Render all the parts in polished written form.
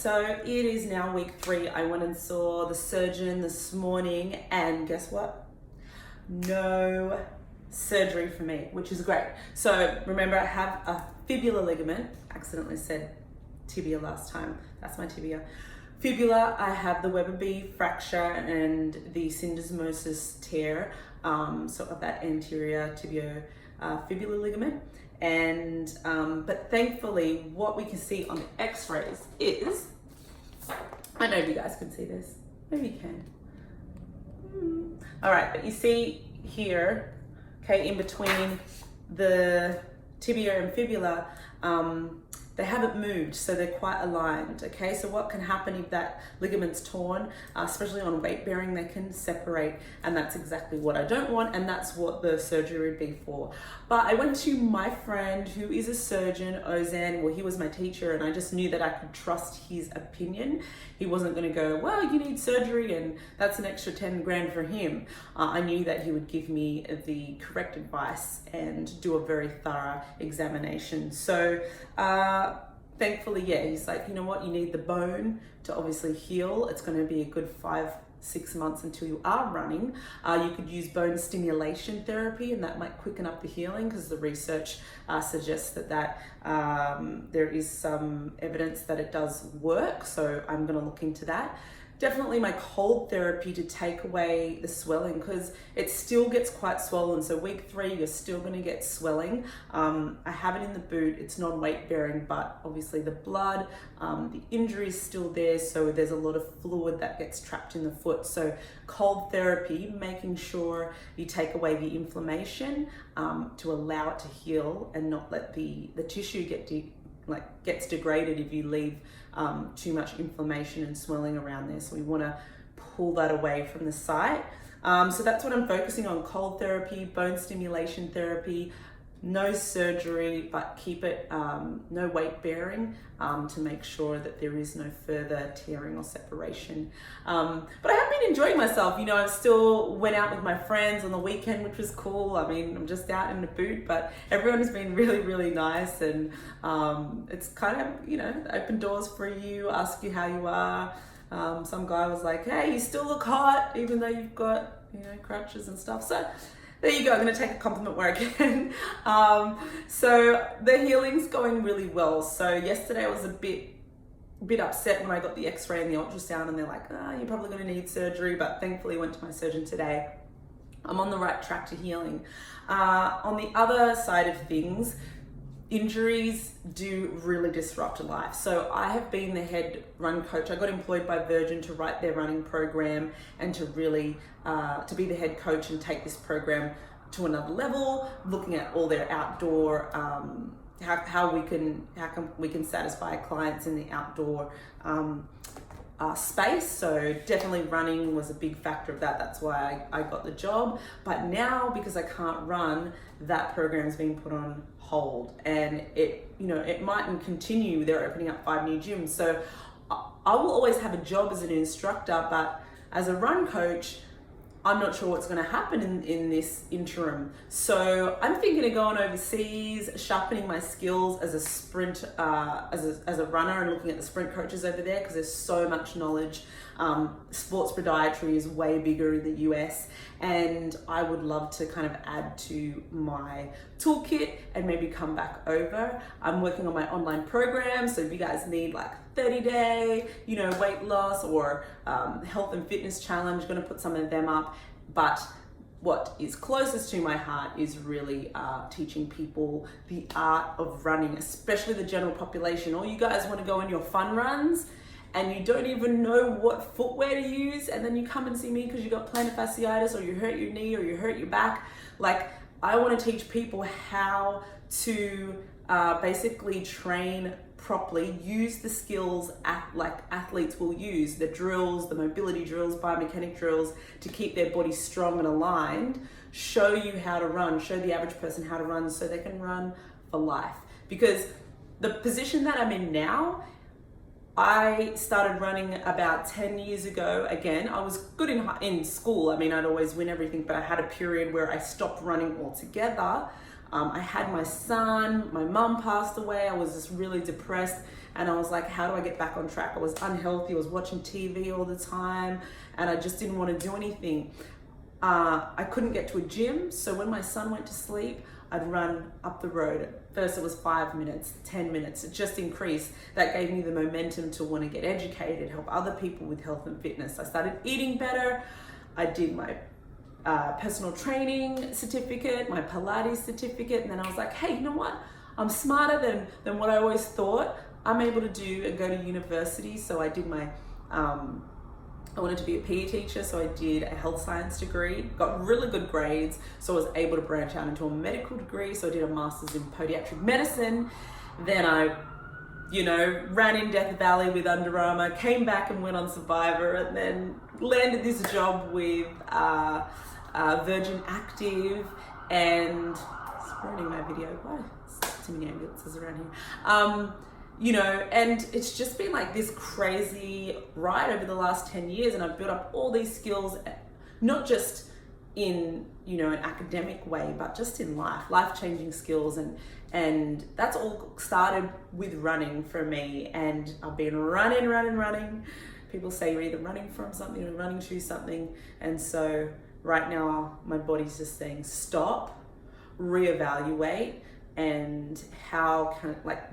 So it is now week 3. I went and saw the surgeon this morning, and guess what? No surgery for me, which is great. So remember, I have a fibular ligament. Accidentally said tibia last time. That's my tibia. Fibula, I have the Weber B fracture and the syndesmosis tear, so of that anterior tibio-fibular ligament. And but thankfully, what we can see on the X-rays is, I don't know if you guys can see this. Maybe you can. All right, but you see here, okay, in between the tibia and fibula, they haven't moved, so they're quite aligned, okay? So what can happen if that ligament's torn, especially on weight bearing, they can separate, and that's exactly what I don't want, and that's what the surgery would be for. But I went to my friend who is a surgeon, Ozan. Well, he was my teacher, and I just knew that I could trust his opinion. He wasn't gonna go, well, you need surgery, and that's an extra 10 grand for him. I knew that he would give me the correct advice and do a very thorough examination. So, thankfully, yeah, he's like, you know what, you need the bone to obviously heal. It's going to be a good 5-6 months until you are running. You could use bone stimulation therapy, and that might quicken up the healing, because the research suggests that there is some evidence that it does work. So I'm going to look into that. Definitely my cold therapy to take away the swelling, because it still gets quite swollen. So week 3, you're still going to get swelling. I have it in the boot. It's non-weight bearing, but obviously the blood, the injury is still there. So there's a lot of fluid that gets trapped in the foot. So cold therapy, making sure you take away the inflammation to allow it to heal and not let the tissue gets degraded if you leave too much inflammation and swelling around there. So we want to pull that away from the site. So that's what I'm focusing on: cold therapy, bone stimulation therapy, no surgery, but keep it no weight bearing to make sure that there is no further tearing or separation. But I have been enjoying myself. You know, I still went out with my friends on the weekend, which was cool. I mean, I'm just out in the boot, but everyone has been really, really nice. And it's kind of, you know, open doors for you, ask you how you are. Some guy was like, hey, you still look hot, even though you've got, you know, crutches and stuff. So there you go, I'm gonna take a compliment where I can. So the healing's going really well. So yesterday I was a bit upset when I got the X-ray and the ultrasound, and they're like, you're probably gonna need surgery, but thankfully I went to my surgeon today. I'm on the right track to healing. On the other side of things, injuries do really disrupt life. So I have been the head run coach. I got employed by Virgin to write their running program and to really to be the head coach and take this program to another level, looking at all their outdoor how we can satisfy clients in the outdoor space. So definitely running was a big factor of that. That's why I got the job. But now, because I can't run, that program's been put on hold, and it mightn't continue. They're opening up 5 new gyms. So I will always have a job as an instructor, but as a run coach, I'm not sure what's going to happen in this interim. So I'm thinking of going overseas, sharpening my skills as a sprint, as a runner, and looking at the sprint coaches over there, because there's so much knowledge. Sports podiatry is way bigger in the US, and I would love to kind of add to my toolkit and maybe come back over. I'm working on my online program, so if you guys need like 30-day, weight loss or health and fitness challenge, going to put some of them up. But what is closest to my heart is really teaching people the art of running, especially the general population. All you guys want to go on your fun runs and you don't even know what footwear to use, and then you come and see me because you got plantar fasciitis, or you hurt your knee, or you hurt your back. Like, I want to teach people how to basically train properly, use the skills like athletes will use, the drills, the mobility drills, biomechanic drills, to keep their body strong and aligned, show you how to run, show the average person how to run so they can run for life. Because the position that I'm in now, I started running about 10 years ago. Again, I was good in school. I mean, I'd always win everything, but I had a period where I stopped running altogether. I had my son, my mum passed away, I was just really depressed, and I was like, how do I get back on track? I was unhealthy, I was watching TV all the time, and I just didn't want to do anything. I couldn't get to a gym, so when my son went to sleep, I'd run up the road. First it was 5 minutes, 10 minutes, it just increased. That gave me the momentum to want to get educated, help other people with health and fitness. I started eating better. I did my personal training certificate, my Pilates certificate, and then I was like, hey, you know what? I'm smarter than what I always thought. I'm able to do and go to university, so I did my, I wanted to be a PE teacher, so I did a health science degree, got really good grades, so I was able to branch out into a medical degree, so I did a master's in podiatric medicine. Then I, ran in Death Valley with Under Armour, came back and went on Survivor, and then landed this job with Virgin Active, and it's ruining my video. Why? There's too many ambulances around here. And it's just been like this crazy ride over the last 10 years, and I've built up all these skills, not just in, an academic way, but just in life-changing skills, and that's all started with running for me, and I've been running. People say you're either running from something or running to something, and so right now my body's just saying stop, reevaluate, and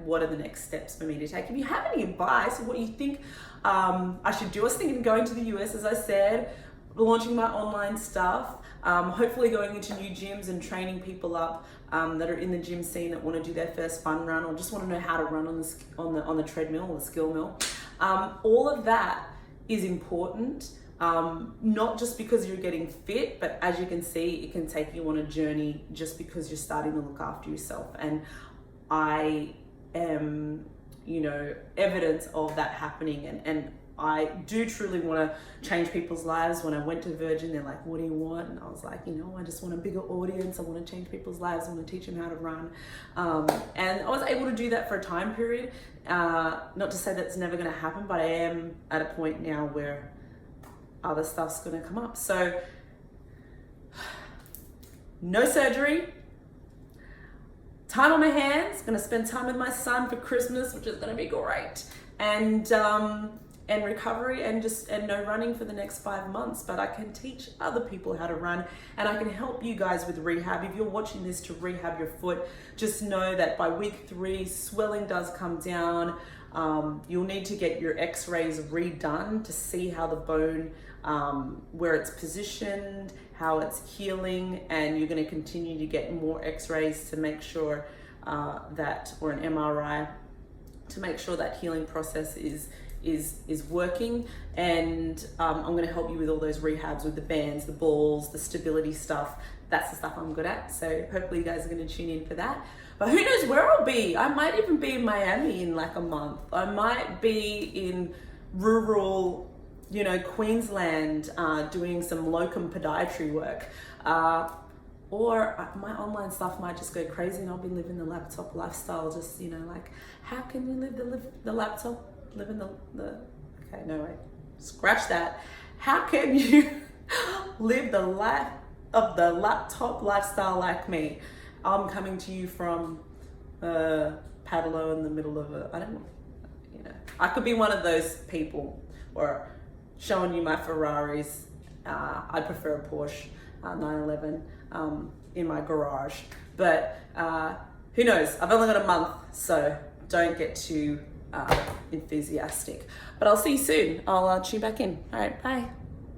what are the next steps for me to take? If you have any advice or what you think I should do, I was thinking of going to the US, as I said, launching my online stuff, hopefully going into new gyms and training people up that are in the gym scene that want to do their first fun run, or just want to know how to run on the treadmill or the skill mill. All of that is important. Not just because you're getting fit, but as you can see, it can take you on a journey just because you're starting to look after yourself. And I am, evidence of that happening. And I do truly want to change people's lives. When I went to Virgin, they're like, what do you want? And I was like, I just want a bigger audience. I want to change people's lives. I want to teach them how to run. And I was able to do that for a time period. Not to say that's never going to happen, but I am at a point now where other stuff's gonna come up. So no surgery, time on my hands, gonna spend time with my son for Christmas, which is gonna be great, and recovery, and no running for the next 5 months. But I can teach other people how to run, and I can help you guys with rehab. If you're watching this to rehab your foot, just know that by week 3, swelling does come down. You'll need to get your x-rays redone to see how the bone, where it's positioned, how it's healing, and you're going to continue to get more x-rays to make sure or an MRI, to make sure that healing process is working. And I'm going to help you with all those rehabs, with the bands, the balls, the stability stuff. That's the stuff I'm good at. So hopefully you guys are going to tune in for that. But who knows where I'll be? I might even be in Miami in like a month. I might be in rural, Queensland, doing some locum podiatry work. Or my online stuff might just go crazy, and I'll be living the laptop lifestyle. Just, like, how can you live the laptop, live in the okay, no, wait, scratch that. How can you live the life of the laptop lifestyle like me? I'm coming to you from Padelo in the middle of I don't know, I could be one of those people, or showing you my Ferraris. I'd prefer a Porsche 911 in my garage, but who knows? I've only got a month, so don't get too enthusiastic. But I'll see you soon. I'll tune back in. All right, bye.